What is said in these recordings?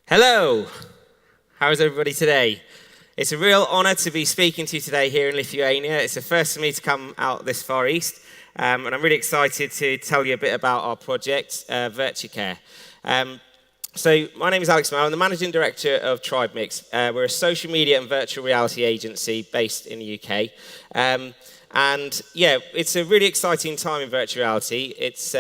Hello, how is everybody today? It's a real honor to be speaking to you today here in Lithuania. It's the first for me to come out this far east, and I'm really excited to tell you a bit about our project, Virtucare. So my name is Alex Smale. I'm the Managing Director of Tribemix. We're a social media and virtual reality agency based in the UK. And yeah, it's a really exciting time in virtual reality. It's,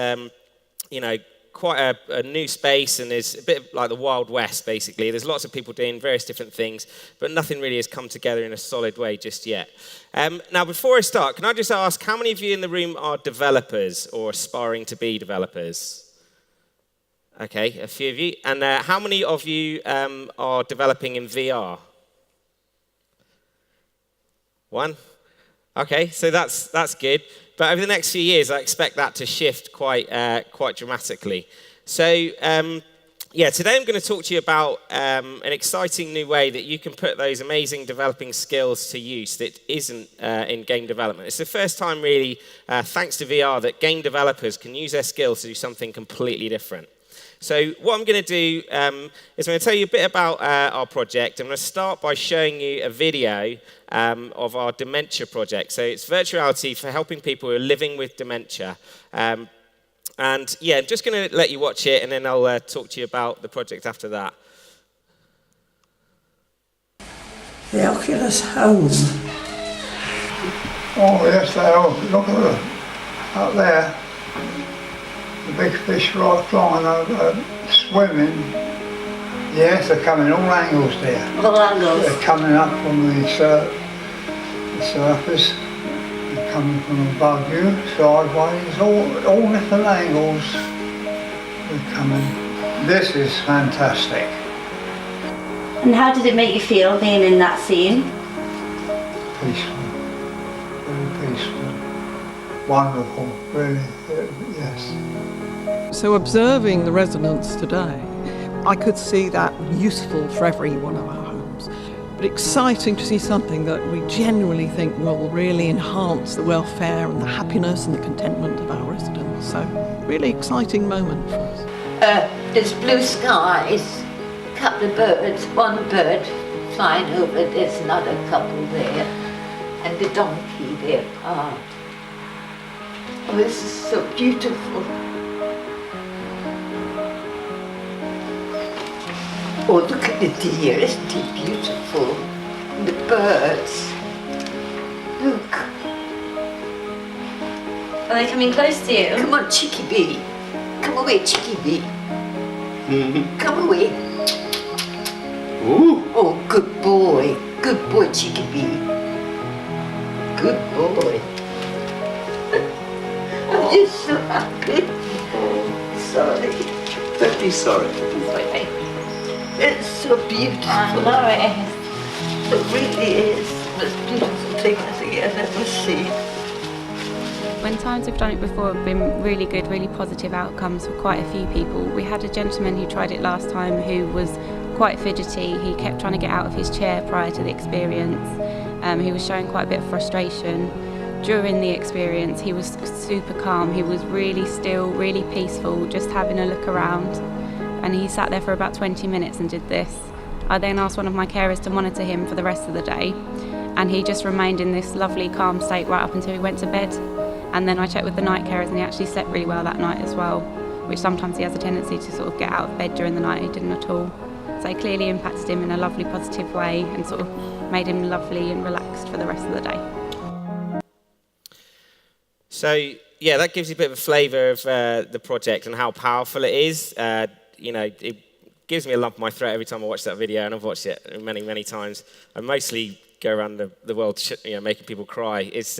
quite a new space, and there's a bit like the Wild West, basically. There's lots of people doing various different things, but nothing really has come together in a solid way just yet. Now, before I start, can I just ask, how many of you in the room are developers or aspiring to be developers? Okay, a few of you. And how many of you are developing in VR? One? Okay, so that's good. But over the next few years, I expect that to shift quite dramatically. So, today I'm going to talk to you about an exciting new way that you can put those amazing developing skills to use that isn't in game development. It's the first time, really, thanks to VR, that game developers can use their skills to do something completely different. So what I'm going to do is I'm going to tell you a bit about our project. I'm going to start by showing you a video of our dementia project. So it's virtual reality for helping people who are living with dementia. And yeah, I'm just going to let you watch it, and then I'll talk to you about the project after that. The Oculus Home. Oh yes, they are. Look at them up there. The big fish right flying over, swimming. Yes, they're coming all angles there. All angles. They're coming up from the surface. They're coming from above you, sideways, all different angles. They're coming. This is fantastic. And how did it make you feel being in that scene? Peaceful. Very peaceful. Wonderful, really, yes. So observing the residents today, I could see that useful for every one of our homes. But exciting to see something that we genuinely think will really enhance the welfare and the happiness and the contentment of our residents. So really exciting moment for us. There's blue skies, a couple of birds, one bird flying over, there's another couple there, and the donkey there. Oh, this is so beautiful. Oh, look at the deer, isn't it beautiful? And the birds. Look. Are they coming close to you? Come on, Chicky bee. Come away, Chicky bee. Come away. Ooh. Oh, good boy. Good boy, Chicky bee. Good boy. I'm just so happy. Sorry. Don't be sorry. It's so beautiful. I know it is. It really is the most beautiful thing I think I've ever seen. When times we've done it before have been really good, really positive outcomes for quite a few people. We had a gentleman who tried it last time who was quite fidgety. He kept trying to get out of his chair prior to the experience. He was showing quite a bit of frustration. During the experience, he was super calm. He was really still, really peaceful, just having a look around. And he sat there for about 20 minutes and did this. I then asked one of my carers to monitor him for the rest of the day, and he just remained in this lovely calm state right up until he went to bed. And then I checked with the night carers, and he actually slept really well that night as well, which sometimes he has a tendency to sort of get out of bed during the night. He didn't at all. So it clearly impacted him in a lovely positive way and sort of made him lovely and relaxed for the rest of the day. So yeah, that gives you a bit of a flavour of the project and how powerful it is. It gives me a lump in my throat every time I watch that video, and I've watched it many, many times. I mostly go around the world, making people cry. It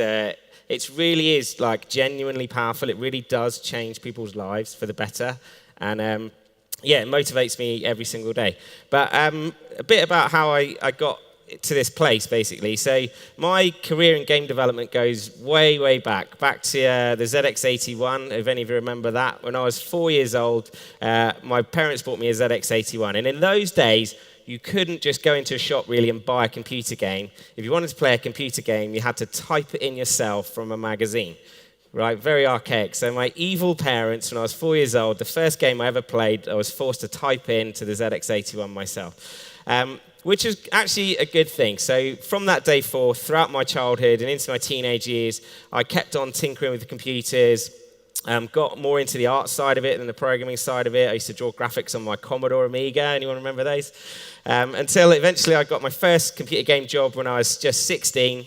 really is like genuinely powerful. It really does change people's lives for the better, and it motivates me every single day. But a bit about how I got to this place, basically. So my career in game development goes way, way back to the ZX81, if any of you remember that. When I was 4 years old, my parents bought me a ZX81. And in those days, you couldn't just go into a shop, really, and buy a computer game. If you wanted to play a computer game, you had to type it in yourself from a magazine. right? Very archaic. So my evil parents, when I was 4 years old, the first game I ever played, I was forced to type into the ZX81 myself, which is actually a good thing. So from that day forth, throughout my childhood and into my teenage years, I kept on tinkering with the computers, got more into the art side of it than the programming side of it. I used to draw graphics on my Commodore Amiga. Anyone remember those? Until eventually I got my first computer game job when I was just 16.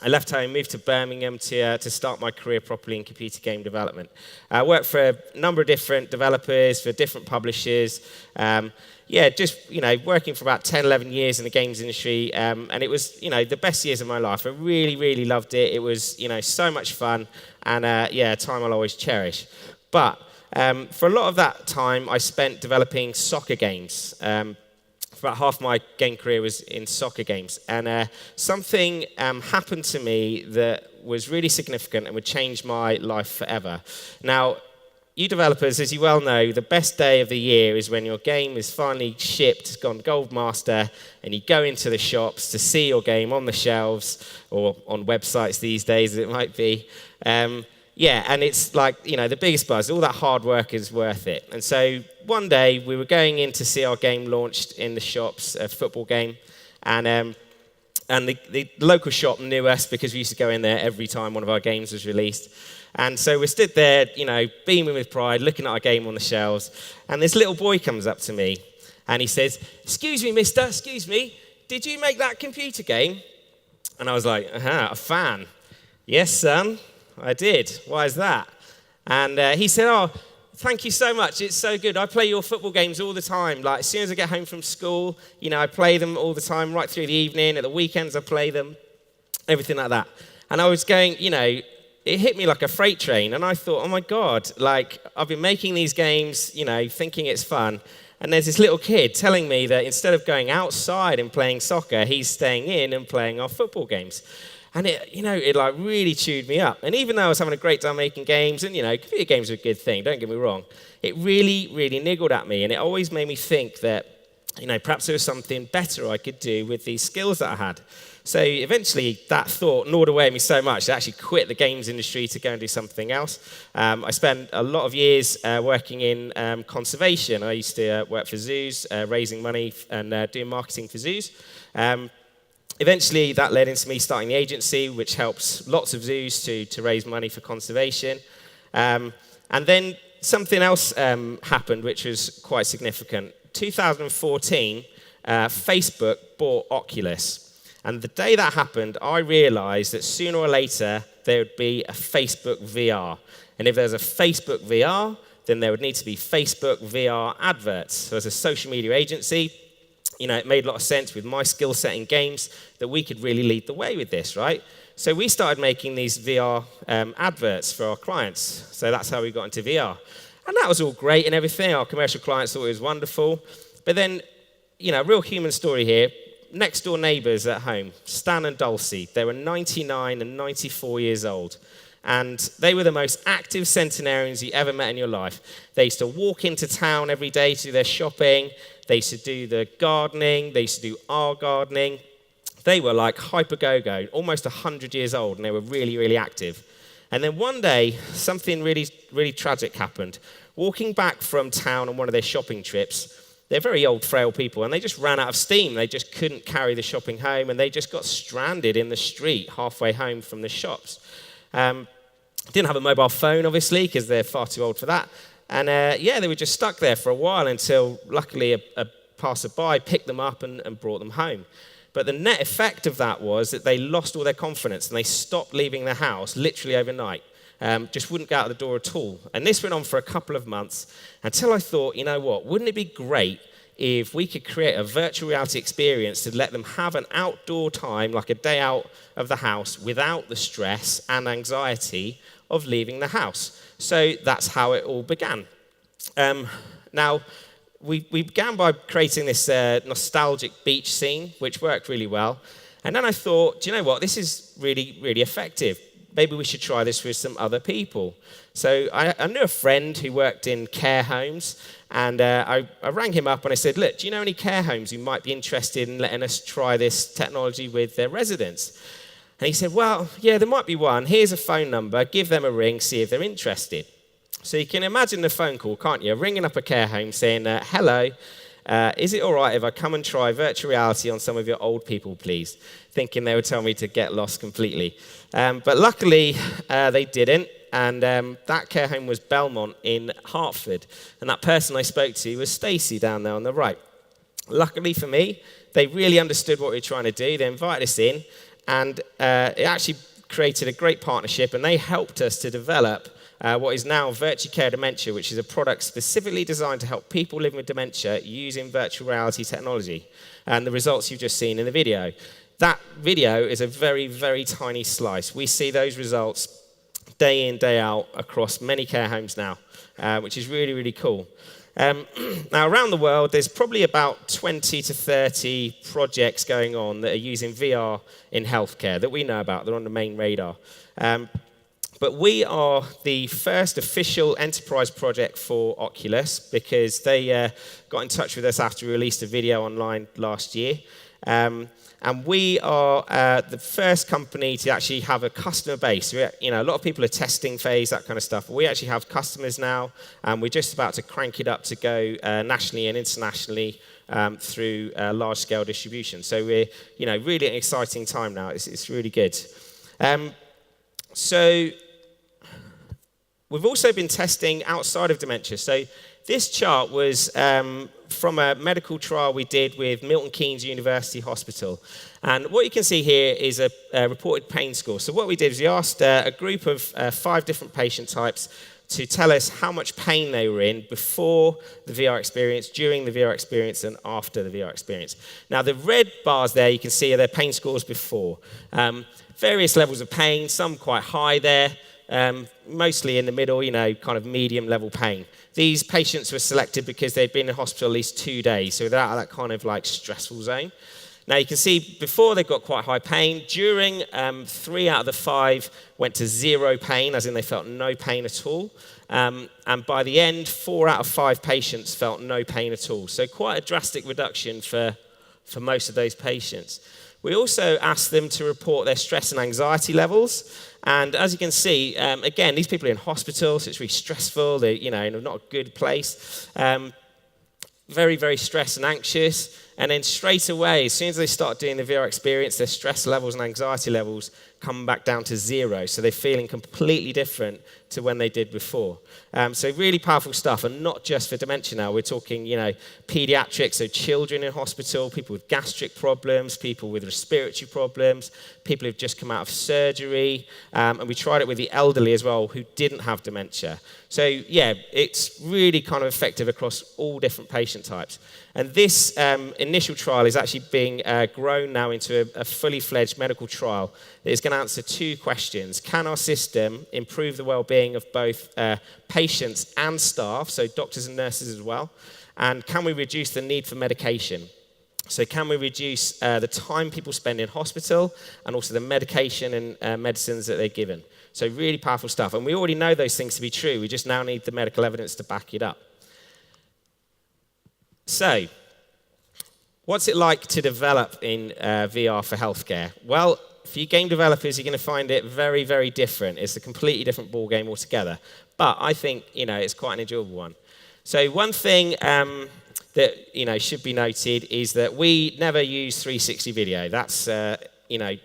I left home, moved to Birmingham to start my career properly in computer game development. I worked for a number of different developers, for different publishers. Working for about 10, 11 years in the games industry. And it was, the best years of my life. I really, really loved it. It was, so much fun. And, a time I'll always cherish. But for a lot of that time, I spent developing soccer games. About half my game career was in soccer games. And something happened to me that was really significant and would change my life forever. Now, you developers, as you well know, the best day of the year is when your game is finally shipped, it's gone Gold Master, and you go into the shops to see your game on the shelves, or on websites these days, it might be. And it's like, the biggest buzz. All that hard work is worth it. And so one day, we were going in to see our game launched in the shops, a football game, and the local shop knew us because we used to go in there every time one of our games was released. And so we stood there, beaming with pride, looking at our game on the shelves, and this little boy comes up to me, and he says, "Excuse me, mister, excuse me, did you make that computer game?" And I was like, a fan. "Yes, son, I did. Why is that?" And he said, "Oh, thank you so much. It's so good. I play your football games all the time. Like, as soon as I get home from school, I play them all the time, right through the evening. At the weekends, I play them, everything like that." And I was going, it hit me like a freight train. And I thought, oh my God, I've been making these games, thinking it's fun. And there's this little kid telling me that instead of going outside and playing soccer, he's staying in and playing our football games. And it really chewed me up. And even though I was having a great time making games, and, computer games are a good thing, don't get me wrong, it really, really niggled at me. And it always made me think that, perhaps there was something better I could do with these skills that I had. So eventually that thought gnawed away at me so much that I actually quit the games industry to go and do something else. I spent a lot of years working in conservation. I used to work for zoos, raising money and doing marketing for zoos. Eventually, that led into me starting the agency, which helps lots of zoos to raise money for conservation. And then something else happened, which was quite significant. 2014, Facebook bought Oculus. And the day that happened, I realized that sooner or later, there would be a Facebook VR. And if there's a Facebook VR, then there would need to be Facebook VR adverts. So as a social media agency, it made a lot of sense with my skill set in games that we could really lead the way with this, right? So we started making these VR adverts for our clients. So that's how we got into VR. And that was all great and everything. Our commercial clients thought it was wonderful. But then, a real human story here. Next door neighbors at home, Stan and Dulcie, they were 99 and 94 years old. And they were the most active centenarians you ever met in your life. They used to walk into town every day to do their shopping. They used to do the gardening. They used to do our gardening. They were like hyper go-go, almost 100 years old, and they were really, really active. And then one day, something really, really tragic happened. Walking back from town on one of their shopping trips, they're very old, frail people, and they just ran out of steam. They just couldn't carry the shopping home, and they just got stranded in the street halfway home from the shops. Didn't have a mobile phone, obviously, because they're far too old for that. And they were just stuck there for a while until, luckily, a passerby picked them up and brought them home. But the net effect of that was that they lost all their confidence, and they stopped leaving the house literally overnight. Just wouldn't go out the door at all. And this went on for a couple of months until I thought, wouldn't it be great if we could create a virtual reality experience to let them have an outdoor time, like a day out of the house, without the stress and anxiety of leaving the house. So that's how it all began. Now, we began by creating this nostalgic beach scene, which worked really well. And then I thought, do you know what? This is really, really effective. Maybe we should try this with some other people. So I knew a friend who worked in care homes, and I rang him up and I said, look, do you know any care homes who might be interested in letting us try this technology with their residents? And he said, well, yeah, there might be one. Here's a phone number. Give them a ring, see if they're interested. So you can imagine the phone call, can't you? Ringing up a care home saying, hello, is it all right if I come and try virtual reality on some of your old people, please? Thinking they would tell me to get lost completely. But luckily, they didn't. And that care home was Belmont in Hertford. And that person I spoke to was Stacey down there on the right. Luckily for me, they really understood what we were trying to do. They invited us in, and it actually created a great partnership, and they helped us to develop what is now Virtue Care Dementia, which is a product specifically designed to help people living with dementia using virtual reality technology. And the results you've just seen in the video. That video is a very, very tiny slice. We see those results day in, day out across many care homes now, which is really, really cool. Now, around the world, there's probably about 20 to 30 projects going on that are using VR in healthcare that we know about. They're on the main radar. But we are the first official enterprise project for Oculus because they got in touch with us after we released a video online last year. And we are the first company to actually have a customer base. A lot of people are testing phase, that kind of stuff. We actually have customers now, and we're just about to crank it up to go nationally and internationally through large-scale distribution. So we're, really an exciting time now. It's really good. So we've also been testing outside of dementia. So this chart was from a medical trial we did with Milton Keynes University Hospital. And what you can see here is a reported pain score. So what we did is we asked a group of 5 different patient types to tell us how much pain they were in before the VR experience, during the VR experience, and after the VR experience. Now, the red bars there, you can see are their pain scores before. Various levels of pain, some quite high there, mostly in the middle, kind of medium level pain. These patients were selected because they'd been in hospital at least 2 days, so they're out of that kind of like stressful zone. Now you can see before they got quite high pain, during 3 out of the 5 went to 0 pain, as in they felt no pain at all. And by the end, 4 out of 5 patients felt no pain at all. So quite a drastic reduction for most of those patients. We also asked them to report their stress and anxiety levels. And as you can see, again, these people are in hospital, so it's really stressful. They're, in not a good place. Very, very stressed and anxious. And then straight away, as soon as they start doing the VR experience, their stress levels and anxiety levels come back down to 0. So they're feeling completely different to when they did before. So really powerful stuff, and not just for dementia now. We're talking, pediatrics, so children in hospital, people with gastric problems, people with respiratory problems, people who've just come out of surgery. And we tried it with the elderly as well, who didn't have dementia. So yeah, it's really kind of effective across all different patient types. And this initial trial is actually being grown now into a fully fledged medical trial that is going to answer 2 questions. Can our system improve the well-being of both patients and staff, so doctors and nurses as well? And can we reduce the need for medication? So can we reduce the time people spend in hospital and also the medication and medicines that they're given? So really powerful stuff. And we already know those things to be true. We just now need the medical evidence to back it up. So, what's it like to develop in VR for healthcare? Well, for you game developers, you're going to find it very, very different. It's a completely different ball game altogether. But I think, it's quite an enjoyable one. So one thing that, should be noted is that we never use 360 video. That's,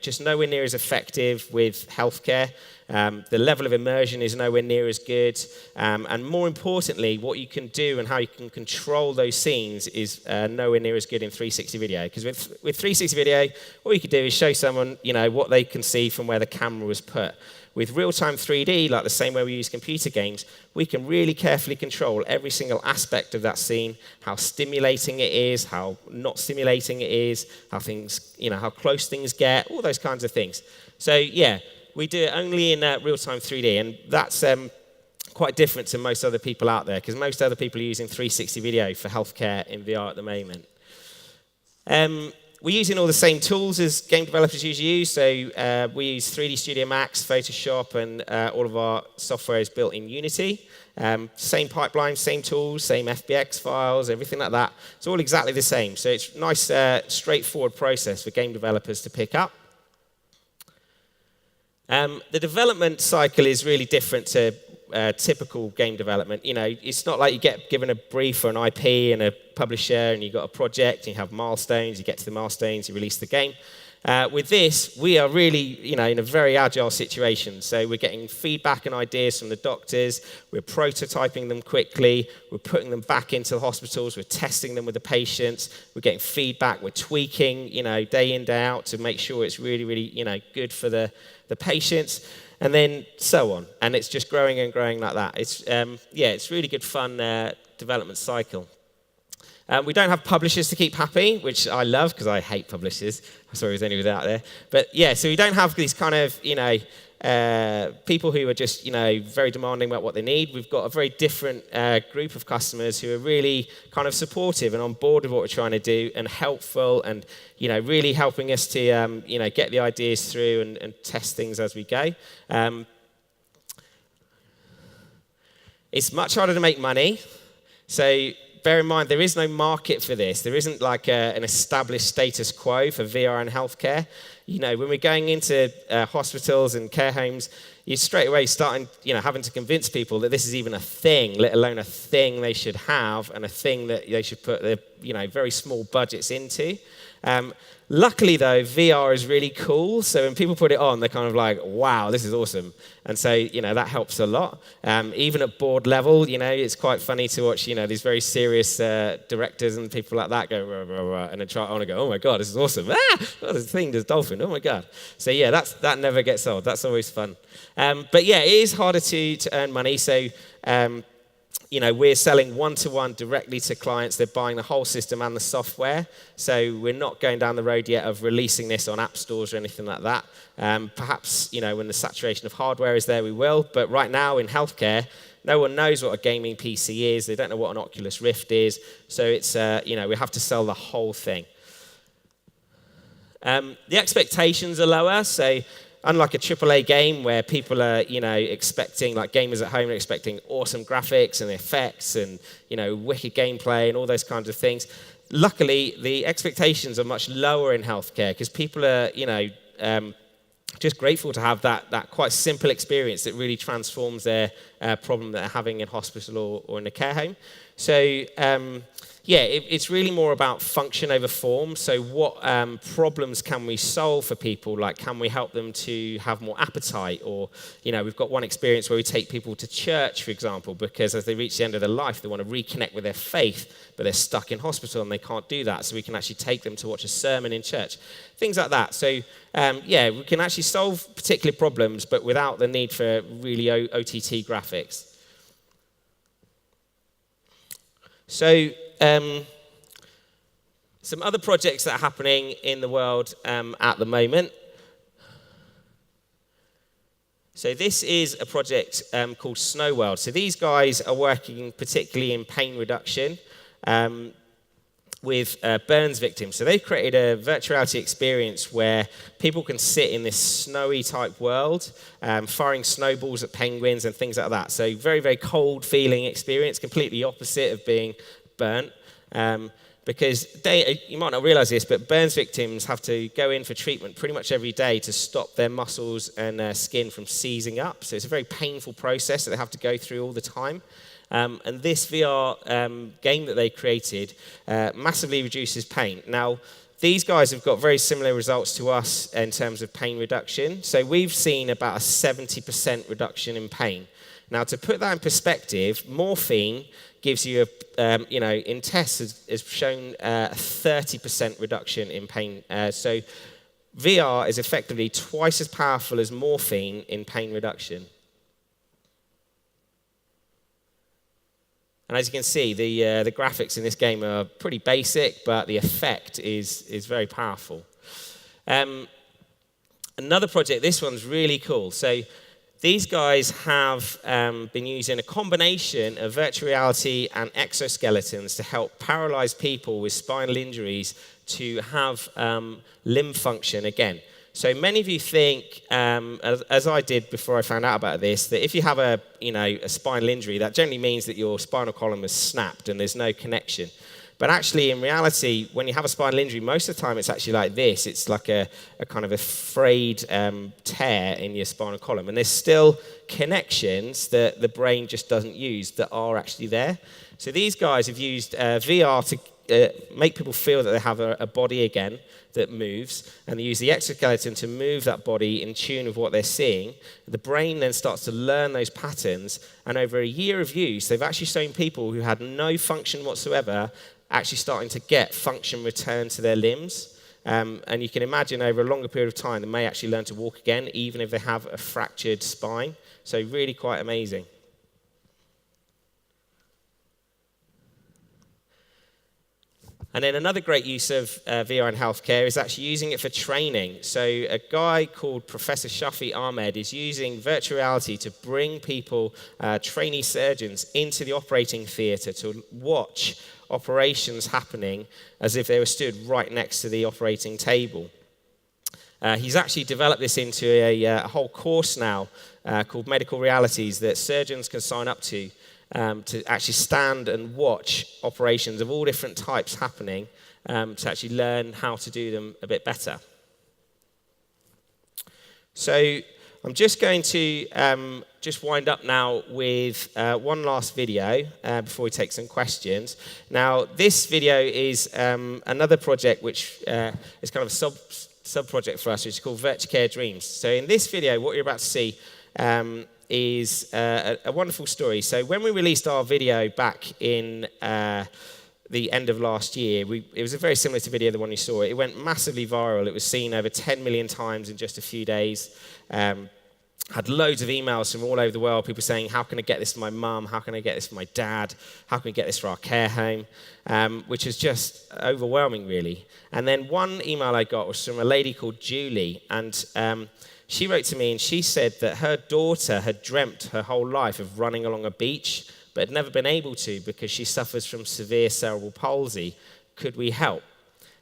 just nowhere near as effective with healthcare. The level of immersion is nowhere near as good. And more importantly, what you can do and how you can control those scenes is nowhere near as good in 360 video. Because with 360 video, all you could do is show someone, what they can see from where the camera was put. With real-time 3D, like the same way we use computer games, we can really carefully control every single aspect of that scene, how stimulating it is, how not stimulating it is, how things, how close things get, all those kinds of things. So yeah, we do it only in real-time 3D, and that's quite different to most other people out there, because most other people are using 360 video for healthcare in VR at the moment. We're using all the same tools as game developers usually use, so we use 3D Studio Max, Photoshop, and all of our software is built in Unity. Same pipeline, same tools, same FBX files, everything like that. It's all exactly the same, so it's a nice, straightforward process for game developers to pick up. The development cycle is really different to typical game development. It's not like you get given a brief or an IP and a publisher and you've got a project and you have milestones, you get to the milestones, you release the game. With this, we are really, in a very agile situation. So we're getting feedback and ideas from the doctors. We're prototyping them quickly. We're putting them back into the hospitals. We're testing them with the patients. We're getting feedback. We're tweaking, day in, day out to make sure it's really, really, good for the patients. And then so on. And it's just growing and growing like that. It's really good fun development cycle. We don't have publishers to keep happy, which I love because I hate publishers. I'm sorry if there's anyone out there. But so we don't have these kind of, people who are just, very demanding about what they need. We've got a very different group of customers who are really kind of supportive and on board with what we're trying to do and helpful and, really helping us to, get the ideas through and test things as we go. It's much harder to make money. So bear in mind, there is no market for this. There isn't like an established status quo for VR in healthcare. When we're going into hospitals and care homes, you're straight away starting, having to convince people that this is even a thing, let alone a thing they should have and a thing that they should put their, very small budgets into. Luckily, though, VR is really cool. So when people put it on, they're kind of like, wow, this is awesome. And so, that helps a lot. Even at board level, it's quite funny to watch, these very serious directors and people like that go, rah, rah, rah, and then try on and go, oh my God, this is awesome. This thing does dolphin. Oh my God. So yeah, that never gets old. That's always fun. But yeah, it is harder to earn money. So, we're selling one-to-one directly to clients. They're buying the whole system and the software. So we're not going down the road yet of releasing this on app stores or anything like that. Perhaps, when the saturation of hardware is there, we will. But right now in healthcare, no one knows what a gaming PC is. They don't know what an Oculus Rift is. So it's, we have to sell the whole thing. The expectations are lower. So unlike a AAA game where people are, expecting, like gamers at home are expecting awesome graphics and effects and, wicked gameplay and all those kinds of things. Luckily, the expectations are much lower in healthcare because people are, just grateful to have that quite simple experience that really transforms their problem that they're having in hospital or in a care home. So, it's really more about function over form. So what problems can we solve for people? Like, can we help them to have more appetite? Or, we've got one experience where we take people to church, for example, because as they reach the end of their life, they want to reconnect with their faith, but they're stuck in hospital and they can't do that. So we can actually take them to watch a sermon in church. Things like that. So, we can actually solve particular problems, but without the need for really OTT graphics. So, some other projects that are happening in the world at the moment. So this is a project called Snow World. So these guys are working particularly in pain reduction with burns victims. So they've created a virtual reality experience where people can sit in this snowy type world, firing snowballs at penguins and things like that. So very, very cold feeling experience, completely opposite of being burnt. Because you might not realize this, but burns victims have to go in for treatment pretty much every day to stop their muscles and skin from seizing up. So it's a very painful process that they have to go through all the time. And this VR game that they created massively reduces pain. Now, these guys have got very similar results to us in terms of pain reduction. So we've seen about a 70% reduction in pain. Now, to put that in perspective, morphine gives you, in tests has shown a 30% reduction in pain. So VR is effectively twice as powerful as morphine in pain reduction. And as you can see, the graphics in this game are pretty basic, but the effect is very powerful. Another project, this one's really cool. So these guys have been using a combination of virtual reality and exoskeletons to help paralyzed people with spinal injuries to have limb function again. So many of you think, as I did before I found out about this, that if you have a spinal injury, that generally means that your spinal column is snapped and there's no connection. But actually, in reality, when you have a spinal injury, most of the time it's actually like this. It's like a kind of a frayed tear in your spinal column. And there's still connections that the brain just doesn't use that are actually there. So these guys have used VR to make people feel that they have a body again that moves, and they use the exoskeleton to move that body in tune with what they're seeing. The brain then starts to learn those patterns, and over a year of use, they've actually shown people who had no function whatsoever actually starting to get function return to their limbs. And you can imagine over a longer period of time, they may actually learn to walk again, even if they have a fractured spine. So really quite amazing. And then another great use of VR in healthcare is actually using it for training. So a guy called Professor Shafi Ahmed is using virtual reality to bring people, trainee surgeons, into the operating theatre to watch operations happening as if they were stood right next to the operating table. He's actually developed this into a whole course now called Medical Realities that surgeons can sign up to actually stand and watch operations of all different types happening to actually learn how to do them a bit better. So I'm just going to just wind up now with one last video before we take some questions. Now, this video is another project which is kind of a sub-project for us, which is called Virtucare Dreams. So in this video, what you're about to see is a wonderful story. So when we released our video back in the end of last year, it was very similar to the video, the one you saw. It went massively viral. It was seen over 10 million times in just a few days. Had loads of emails from all over the world, people saying, how can I get this for my mum? How can I get this for my dad? How can we get this for our care home? Which is just overwhelming, really. And then one email I got was from a lady called Julie, and she wrote to me and she said that her daughter had dreamt her whole life of running along a beach, but had never been able to because she suffers from severe cerebral palsy. Could we help?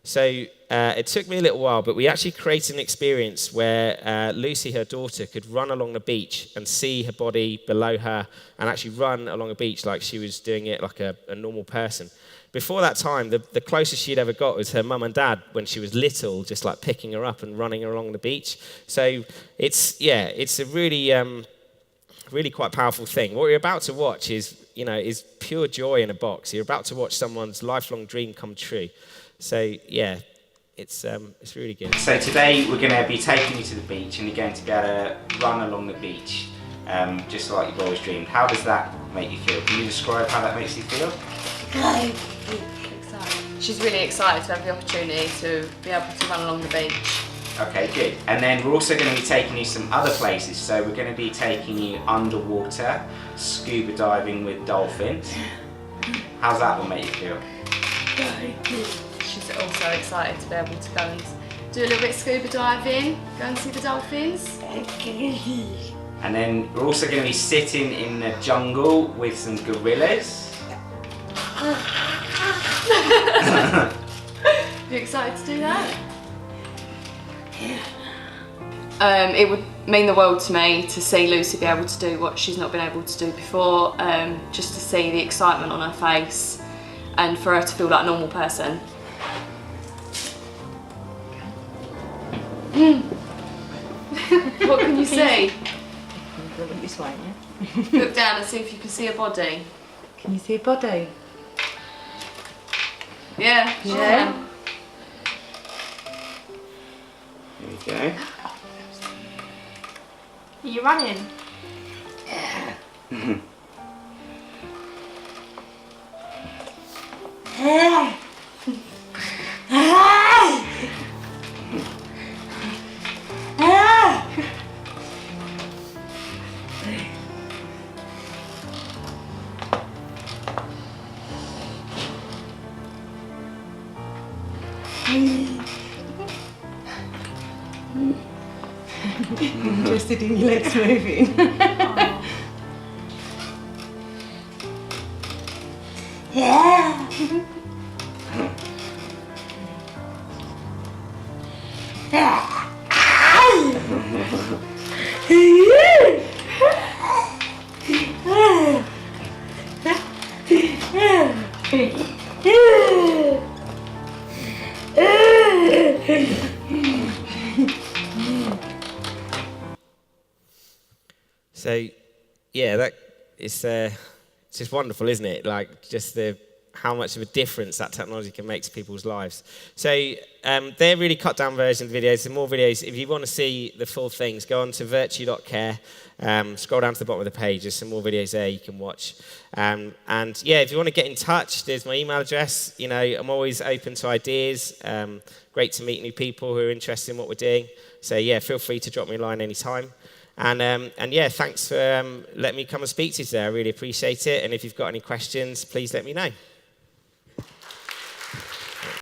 So it took me a little while, but we actually created an experience where Lucy, her daughter, could run along the beach and see her body below her and actually run along a beach like she was doing it like a normal person. Before that time, the closest she'd ever got was her mum and dad when she was little, just like picking her up and running her along the beach. So it's a really, really quite powerful thing. What you're about to watch is pure joy in a box. You're about to watch someone's lifelong dream come true. So yeah, it's really good. So today we're going to be taking you to the beach, and you're going to be able to run along the beach, just like you've always dreamed. How does that make you feel? Can you describe how that makes you feel? She's really excited to have the opportunity to be able to run along the beach. Okay, good. And then we're also going to be taking you some other places. So we're going to be taking you underwater, scuba diving with dolphins. How's that one make you feel? She's also excited to be able to go and do a little bit of scuba diving, go and see the dolphins. And then we're also going to be sitting in the jungle with some gorillas. You excited to do that? It would mean the world to me to see Lucy be able to do what she's not been able to do before, just to see the excitement on her face and for her to feel like a normal person. What can you see? Look down and see if you can see a body. Can you see a body? Yeah, Yeah. There you go. Are you running? Interested in your legs moving. Yeah. So, yeah, that is it's just wonderful, isn't it? Like, just how much of a difference that technology can make to people's lives. So, they're really cut down versions of videos. There are more videos. If you want to see the full things, go on to virtue.care. Scroll down to the bottom of the page. There's some more videos there you can watch. And yeah, if you want to get in touch, there's my email address. You know, I'm always open to ideas. Great to meet new people who are interested in what we're doing. So yeah, feel free to drop me a line anytime. And yeah, thanks for letting me come and speak to you today. I really appreciate it. And if you've got any questions, please let me know.